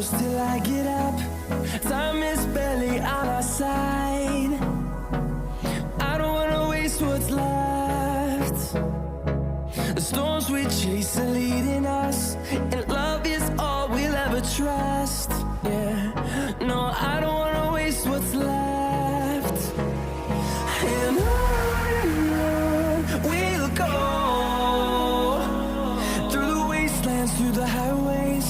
close till I get up. Time is barely on our side. I don't wanna waste what's left. The storms we chase are leading us, and love is all we'll ever trust. Yeah, no, I don't wanna waste what's left. And on we'll go, through the wastelands, through the highways,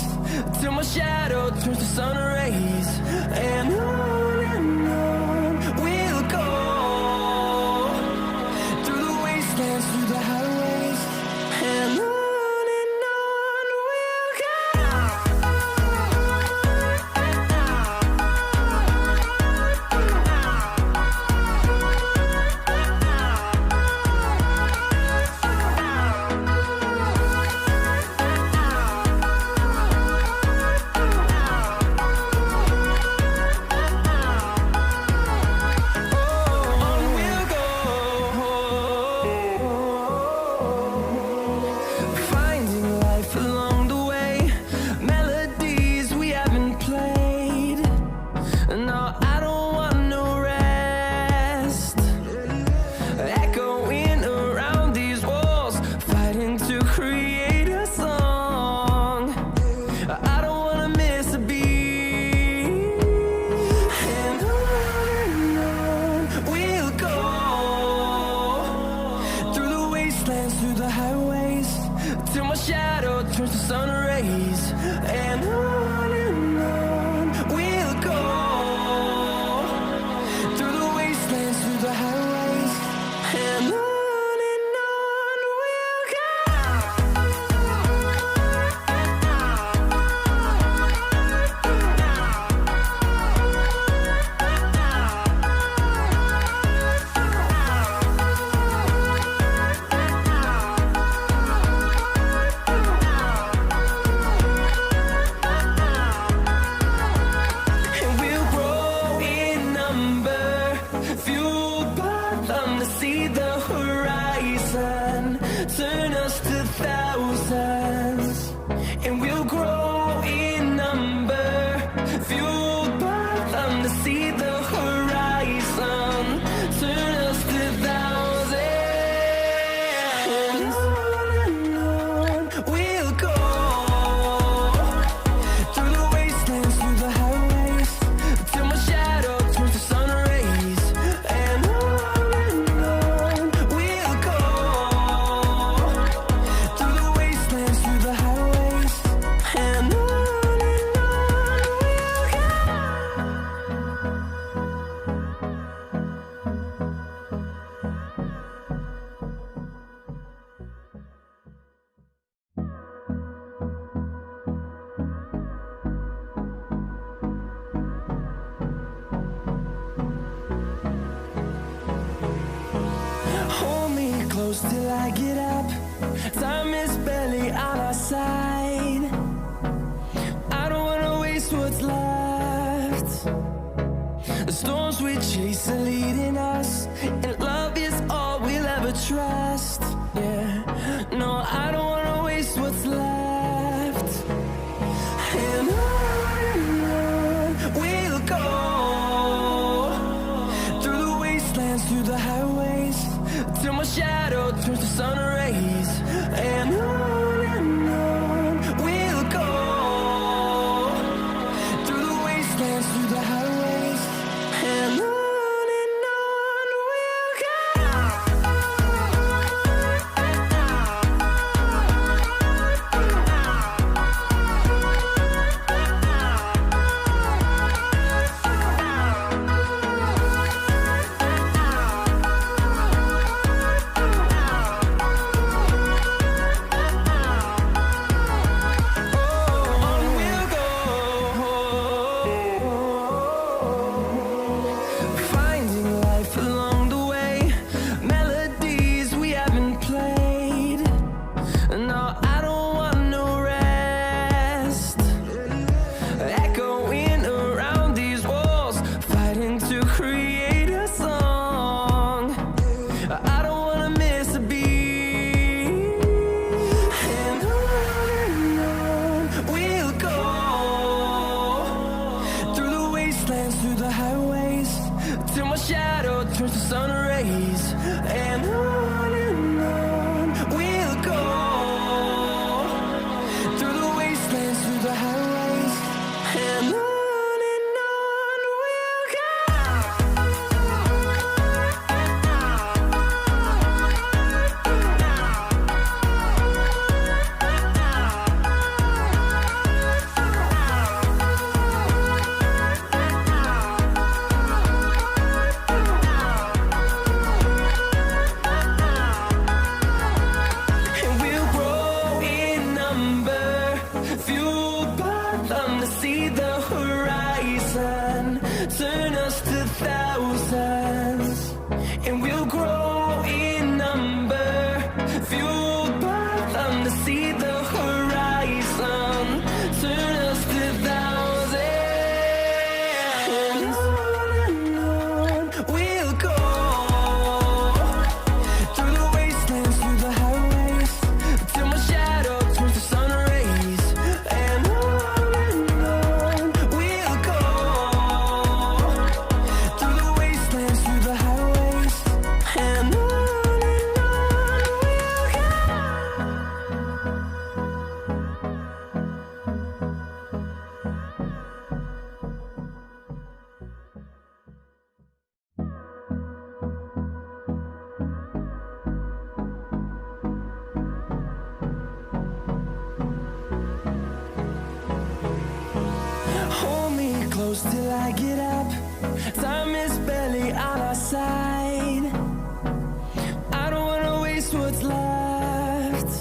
till my shadow turns to sun rays. And on we'll go, through the wastelands, through the highways, and on we'll go. Through the highways, till my shadow turns to sun rays. And on we'll go, through the wastelands, through the highways, and on we'll go. Turn us to thousands, and we'll grow in number, fueled by them to see the horizon. Turn us to thousands, and on we'll go, through the wastelands, through the highways, till my shadow turns to sun rays. And on we'll go, through the wastelands, through the highways, and on we'll go. Hold me close till I get up. Time is barely on our side. I don't wanna waste what's left. The storms we chase are leading us, and love is all we'll ever trust. Yeah, no, I don't wanna waste what's left. And on we'll go, through the wastelands, through the highways, till my shadow turns to sun rays. And on we'll go, through the wastelands, through the highways, and on we'll go. shadow turns to sun rays. And on we'll go, through the wastelands, through the highways, and on we'll go. And we'll grow in number, fueled by them to see the horizon, turn us to thousands. And we'll grow in number, fueled by them to see the horizon, turn us to thousands. And on we'll go, through the wastelands, through the highways, till my shadow turns to sun rays. And on we'll go, through the wastelands, through the highways, and on we'll go. Hold me close till I get up. Time is barely on our side. I don't wanna waste what's left.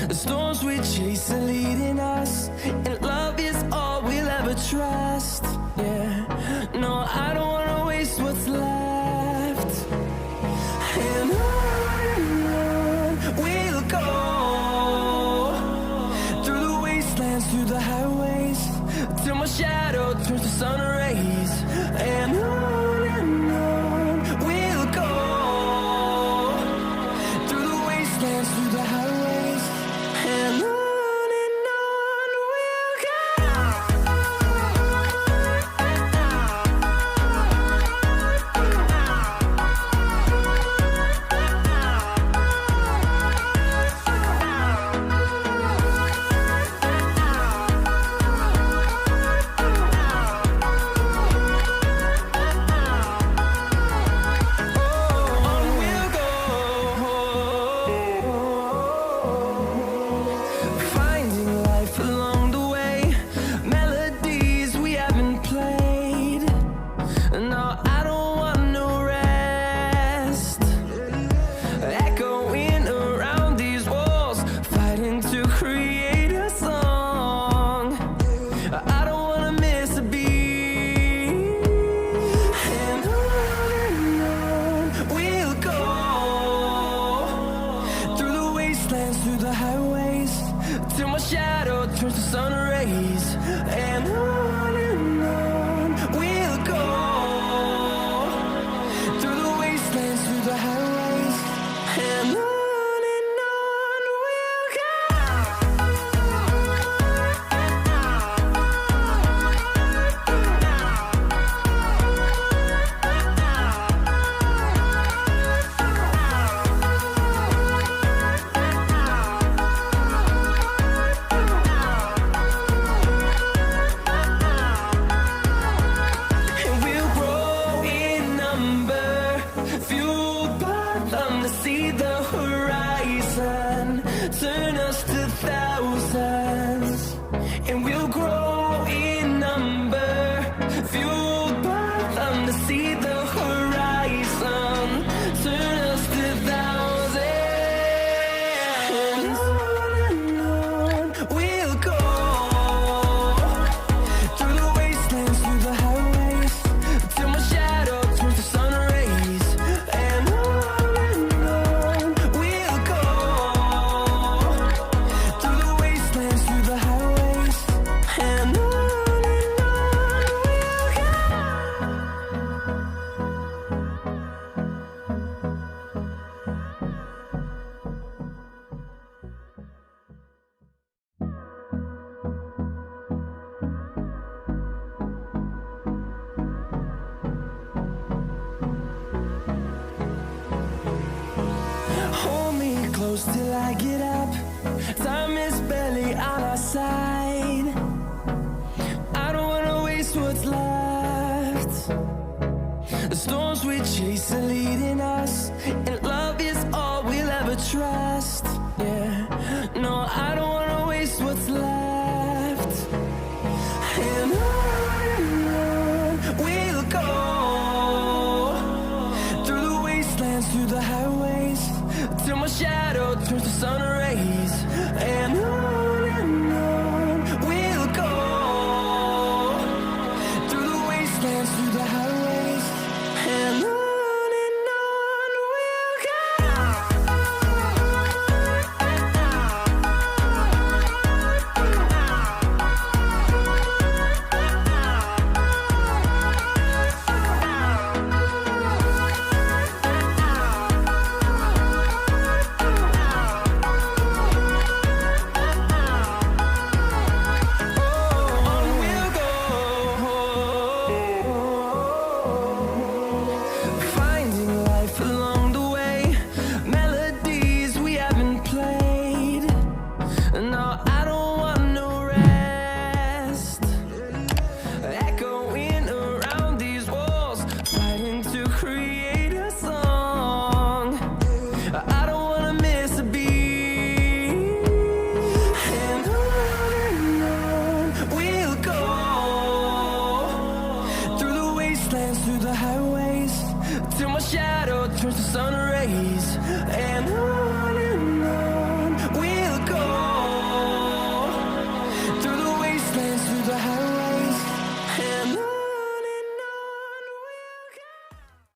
The storms we chase are leading us, and love is all we'll ever trust. Yeah, no, I don't wanna waste what's left. And on we'll go, through the wastelands, through the highways, till my shadow turns to sun rays. And on close till I get up. Time is barely on our side. I don't wanna waste what's left. The storms we chase are leading us, and love is all we'll ever trust. Yeah, no, I don't